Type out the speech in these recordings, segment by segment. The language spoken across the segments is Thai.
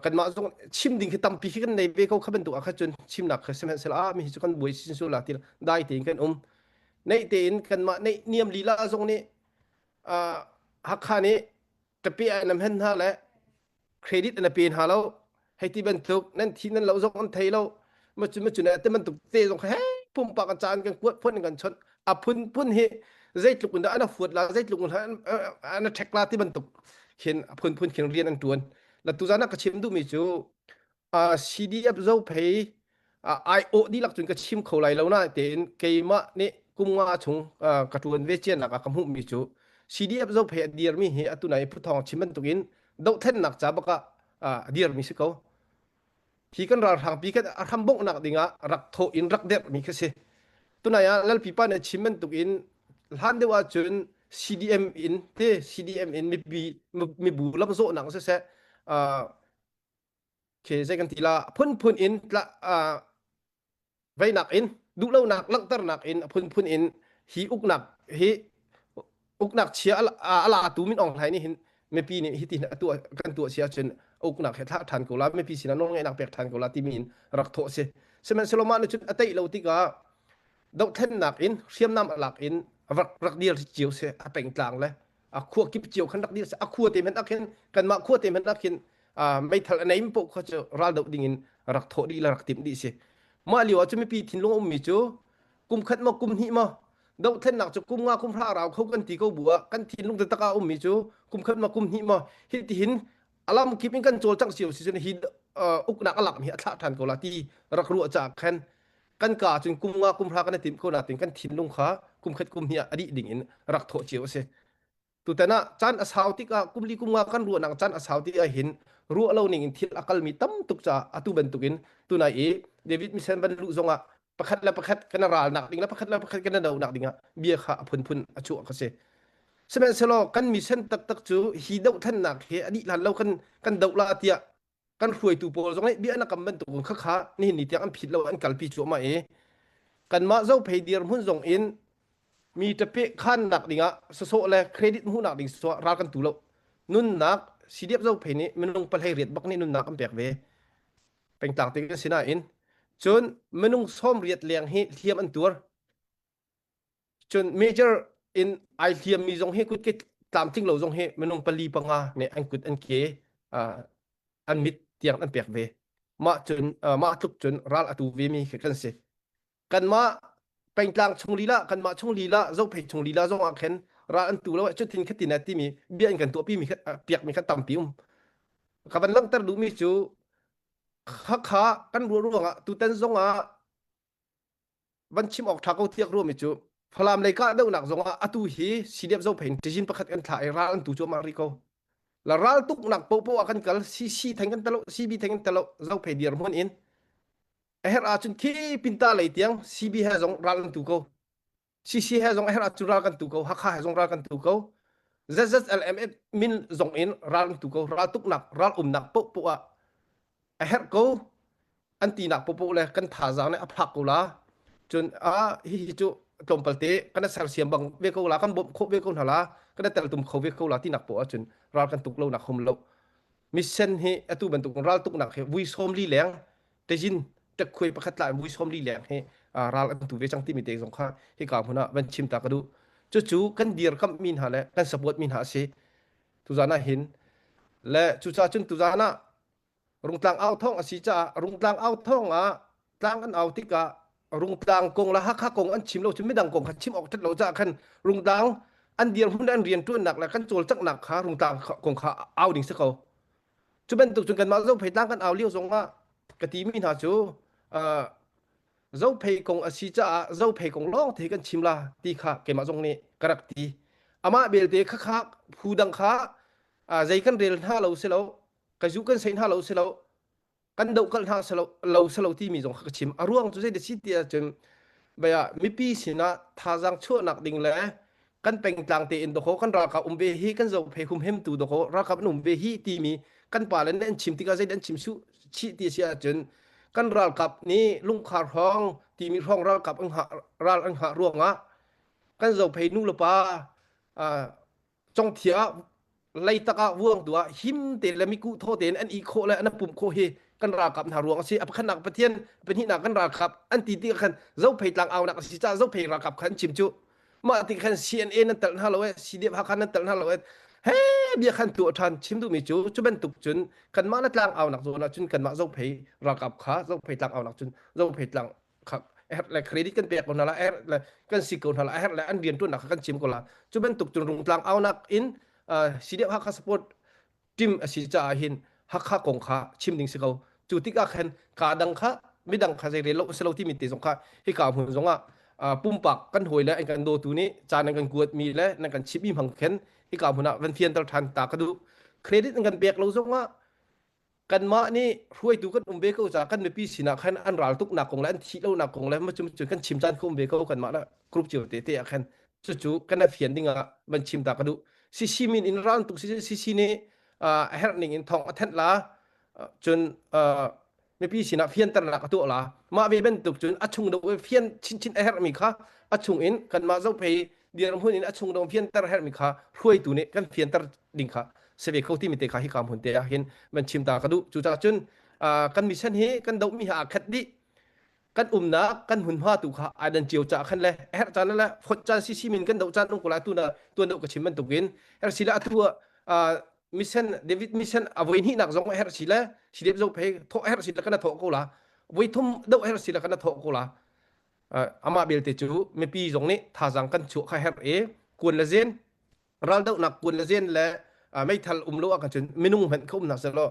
กันมาจงชิมดิ่งคือตำปีกันในเบเขาขับเป็นตัวข้าจนชิมหนักคือเสมสละมีจุกันบุยสินสุลาที่ได้ตีกันในตีนกันมาในเนียมลีลาจงนี้ฮักขานี้จะเปียนำเห็นฮะและเครดิตอันเป็นฮะแล้วให้ที่บรรทุกนั่นที่นั่นเราจงอันไทยเรามาจุดนั้นแต่มันตุกเตะจงเฮ้ยพุ่มปากอาจารย์กันกวดพ่นกันชนพุ่นเฮใจลุกอุ่นอันนั้นฝุดละใจลุกอุ่นอันนั้นเช็คลาที่มันตุกเขียนพุ่นเขียนเรียนอันตัวนแล้วตัวนั้นก็ชิมดูมีจูCDF เจ้าเพย์IO ดีหลักจนก็ชิมเขาไหลแล้วนะแต่เกมะนี่กุมว่าชงกระทวนเวเจียนหลักคำพูดมีจู CDF เจ้าเพย์เดียร์มีเหตุไหนผู้ทองชิมมันตุกินดอกเท่นหนักจ้าบกเดียร์มีสิเขาพี่กันเราทางพี่กันทำบกหนักดิ่งรักโทอินรักเด็ดมีแค่สิตัวไหนแล้วพี่ป้าเนี่ยชิมมันตุกินหันเดียวจน CDM อินเต้ CDM อินมีบูรับโซ่หนังเสียเคใจกันทีละพุ่นอินละไว้หนักอินดูเล่าหนักลักตรหนักอินพุ่นอินฮีอุกหนักฮีอุกหนักเชียอะไรตูมินออกไทยนี่เห็นไม่ปีนี่ฮิตินตัวกันตัวเชียจนอุกหนักเหตุทันกูละไม่ปีสินะน้องไงหนักเปียกทันกูละที่มีนรักโทเสเสมันสโลมาในจุดอัตย์เราติกาดอกเทนหนักอินเสียมน้ำหลักอินรักเดียวเจียวเสเป็นกลางเลยขั้วกิบเจียวขันรักเดียวขั้วเต็มมันอักเห็นกันมาขั้วเต็มมันอักเห็นไม่ทันในมิปกเขาจะรักดอกดิ่งรักโทดีรักติมดีสิมาเลียวจะไม่ปีทิ้งลงมีจูกุมขัดมากุมหิมาดอกเทนหนักจะกุมงากุมพระเราเขากันตีเขาบัวกันทิ้งลงตะกามีจูกุมขัดมากุมหิมาฮิตหินอารมณ์คิดเป็นกันโจลจังเสียวสิจนฮิตอุกหนักหลักมีอัตทันกูละที่รักรู้จากแค่กันกาจนกุมงากุมพระกันติมเขาหนาติมกันทิ้งลงขากุมขัดกุมหิอดีดิ่งรักโทเจียวสิตัวแต่น่ะจันอาสาวที่ก็กุมลีกุมงากันรัวหนังจันอาสาวที่เห็นรัวเราหนิงที่อักลมีตั้มตุกจ่าอตุบันตุกินตัวไหนเดวิดมิเซนบันลุซงอ่ะประคัดแล้วประคัดกันราหนักดิ่งแล้วประคัดแล้วประคัดกันดาวหนักดิ่งอ่ะเบียขาพุ่นอจุกเสสมัยสโลกันมิเซนตักจูฮีดาวท่านหนักเฮอดีหลันเรากันดาวลาเตียกันรวยตัวโปรซงนี้เบียนักกำบันตุกขานี่นี่เตียอันผิดเราอันกัลปีจัวมากันมาเจ้าเพย์เดียร์หุ่นซงอินมีจะเปะขั้นหนักดิ่งอ่ะโซเลยเครดิตหุ่นหนักดิ่งสัวรากันตัวเรานุ่นหนักซีเดียบเจ้าเพนี่มันลงไปให้เรียดบักนี่นุ่นนักอันเปียกเวเป็นต่างติกันสินะอินจนมันลงซ้อมเรียดเลียงให้เทียมอันตัวจนเมเจอร์อินไอเทียมมีจงให้กุดกิตามทิ้งเราจงให้มันลงไปรีปังอาเนี่ยอันกุดอันเกอันมิดเตียงอันเปียกเวมาจนมาทุกจนรัลอตูเวมีกันสิกันมาเป็นต่างชงลีละกันมาชงลีละเจ้าเพชงลีละจงอาเข็นร้านตัวแล้วจุดทิ้งขัดตินที่มีเบี้ยกันตัวพี่มีเปียกมีขัดต่ำปิ้มกับวันลังตรดูมีจูขากันรัวๆอ่ะตัวเต้นจงอ่ะวันชิมออกทางเขาเทียกรัวมีจูพลามเลยก็เดินหนักจงอ่ะตัวฮีสีเดียบเจ้าเพนจะยินประคัดกันถ่ายร้านตัวจูมาริโกแล้วร้านตุกหนักโป๊ะกันกันซีแทงกันตลอดซีบีแทงกันตลอดเจ้าเพเดียร์มันอินเฮอาจุนคีปินตาเลยเตียงซีบีเฮจงร้านตัวเขาซีเฮจงเฮอาจุนร้านกันตัวเขาฮักฮาเฮจงร้านกันตัวเขาZZLMF มินจงอินรัลตุกรัลตุกหนักรัลหนักปุ๊บอ่ะเฮร์กูอันตีหนักปุ๊บเลยกันท่าจางเนี่ยอัพหักกูละจนฮิจูตมปลเตกันเซลเซียมบังเวกูละกันบ่โคเวกูหาละกันแต่ละตุ่มโคเวกูละที่หนักปุ๊บจนรัลกันตุกโลหนักหมโลมิเซนเฮอตุบันตุกรัลตุกหนักเฮวิสโฮมลีแหลงแต่จินจะคุยประคัตละวิสโฮมลีแหลงเฮรัลกันตุเวจังที่มีเตงสงข้าให้กล่าวพนะวันชิมตากระดูจู่ๆกันเดียร์กับมินหาและกันสปอร์ตมินหาเสตุจานะเห็นและจู่ๆจนตุจานะรุงตางเอาท่องอสิจ้ารุงตางเอาท่องตางอันเอาติกะรุงตางกงละฮักกงอันชิมเราจะไม่ดังกงชิมออกทัดเราจะคันรุงตางอันเดียร์หุ่นอันเรียนตัวหนักและกันโจลจักหนักขารุงตางกงขาเอาดิ่งสักเขาจุเป็นตุกจนกันมาเจ้าเพตางกันเอาเลี้ยวทรงกะตีมินหาจูเจ้าเพกงอสิจ้าเจ้าเพกงร้องเทกันชิมลาตีขาเกมาจงนี้กระดักตีอามาเบลเตข้าผู้ดังข้าใจกันเรียนห้าเราเสียแล้วกระจุกันเส้นห้าเราเสียแล้วกันเดากันห้าเสียแล้วเราเสียแล้วที่มีจงขัดชิมร่วงจุดเด็ดสิเดียจนเบียมิปีสินะท่าจังชั่วหนักดิ่งแล้วกันเป็นกลางเตอินโดโคกันรากับเบฮีกันเจ้าเพคุมเฮมตูโดโครากับนุ่มเบฮีที่มีกันป่าเล่นเล่นชิมที่กันใจเล่นชิมชุชิตีเสียจนกันรัลกับนี่ลุงขาร้องที่มีร้องรัลกับรัลอังหาร่วงกันเจ้าเพนุ่งละปาจงเถีย ไล่ตะกะวงตัวหิมเตละมิกุโทเตนอันอีโคและอันปุ่มโคเฮกันรากับหารวงสิอับขันนักประเทศเป็นหินักกันรากับอันตีตีกันเจ้าเพลงเอานักสิจ้าเจ้าเพลงรากับขันชิมจุมาติกัน CNN นั่นตลฮัลโหลซีดีฮักขันนั่นตลฮัลโหลเฮ้เบียขันตัวทันชิมดูมิจูจุเป็นตุกจุนกันมานั่นตลางเอานักตัวนักจุนกันมาเจ้าเพลงรากับขาเจ้าเพลงตลางเอานักจุนเจ้าเพลงตลางครับและเครดิตกันเปียกคนละและกันสิกคนละและอันเรียนตัวนักกันชิมคนละจุเป็นตุกจุนรุงตลางเอานักอินซีดีฮักขันสปอร์ตจิมสิจ้าหินฮักข้ากงข้าชิมดิ่งสิเขาจุดที่ก็เห็นกาดังข้าไม่ดังข้าจะเรียนโลกเซลที่มีติสงข้าให้กล่าวถึงสงว่าปุ่มปักกันหวยแล้วไอ้กันโดตัวนี้จานกันกวดมีแล้วนั่นกันชิปมีพังเข็นให้กล่าวถึงนะวันเทียนตะทันตากระดูเครดิตนั่นกันเปียกเราสงว่ากันมานี่ช่วยดูกันเบเกอจากกันในปีสินะขันอันรัลตุกหนักของแล้วอันที่เราหนักของแล้วมาจุดกันชิมจานคุมเบเกอกันมาแล้วกรุ๊ปเจียวเตะเตะขันจู่ๆกันน่ะเพียนดิ่งอ่ะมันชิมตากระดูซิซิมินอินรันตุกซินี่เฮร์นิงอินทองอัทเทนลาจนไม่พี่สินะเพียนตระหนักตัวละมาเวเป็นตุกจนอัชงดงเพียนชินเฮร์มีค่ะอัชงอินกันมาเจ้าเพย์เดียร์หุ่นอินอัชงดงเพียนตระเฮร์มีค่ะรวยตัวนี้กันเพียนตระดิ่งค่ะเสวีเขาที่มีเตะขาฮิกามหุ่นเตะเห็นมันชิมตากระดูจู่ๆจนกันมีเช่นนี้กันดงมีหาคัดดิกันนักกันหุ่นผ้าตุกค่ะอาดันเจียวจากขันเลยเฮร์จานนั่นแหละพอจานซิมินกันดงจานตรงกุลาตัวนักก็ชิมมันตุกินเฮร์สิละตัวมิชชันเดวิดมิชชันเอาไว้ที่นักจงเฮร์สิละสิเดบจงเพย์ทอเฮร์สิละกันนะทอกูละไว้ทุ่มดงเฮร์สิละกันนะทอกูละอามาเบลเตจูไม่ปีจงนี้ท่าจังกันชัวเฮร์กวนละเจนรัลดนักกวนละเจนและไม่ทันโลกันจนไม่นุ่งเห็นเขานักเสร็จแล้ว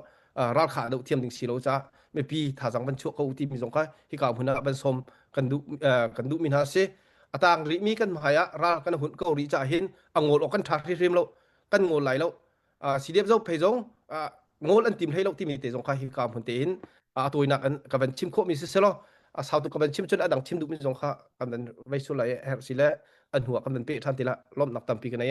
รัลขาดเทียมถึงสิโลจ้าไม่ปีท่าจังกันชัวเขาที่มีจงค่ะที่กล่าวพุ่นนะเป็นสมกันดูมินาเซต่างริมีกันหายะรัลกันหุ่นเกาหลีจะเห็นอ่างโง่ออกกันทัดที่ริมแล้วกันโง่ไหลแล้วสีเดียบเจ้าเพยจงโง่อันติมให้เราที่มีเตจงค่ะที่กล่าวพุ่นเตนตัวนักกันกับชิมโคมีเสร็จแล้วสาวตุกับชิมจนอดังชิมดูมิจงค่ะกันไว้สุดเลยสิละอันหัวกันเป็นเป๊ะทันทีละล้อมนักตามปีกันไหน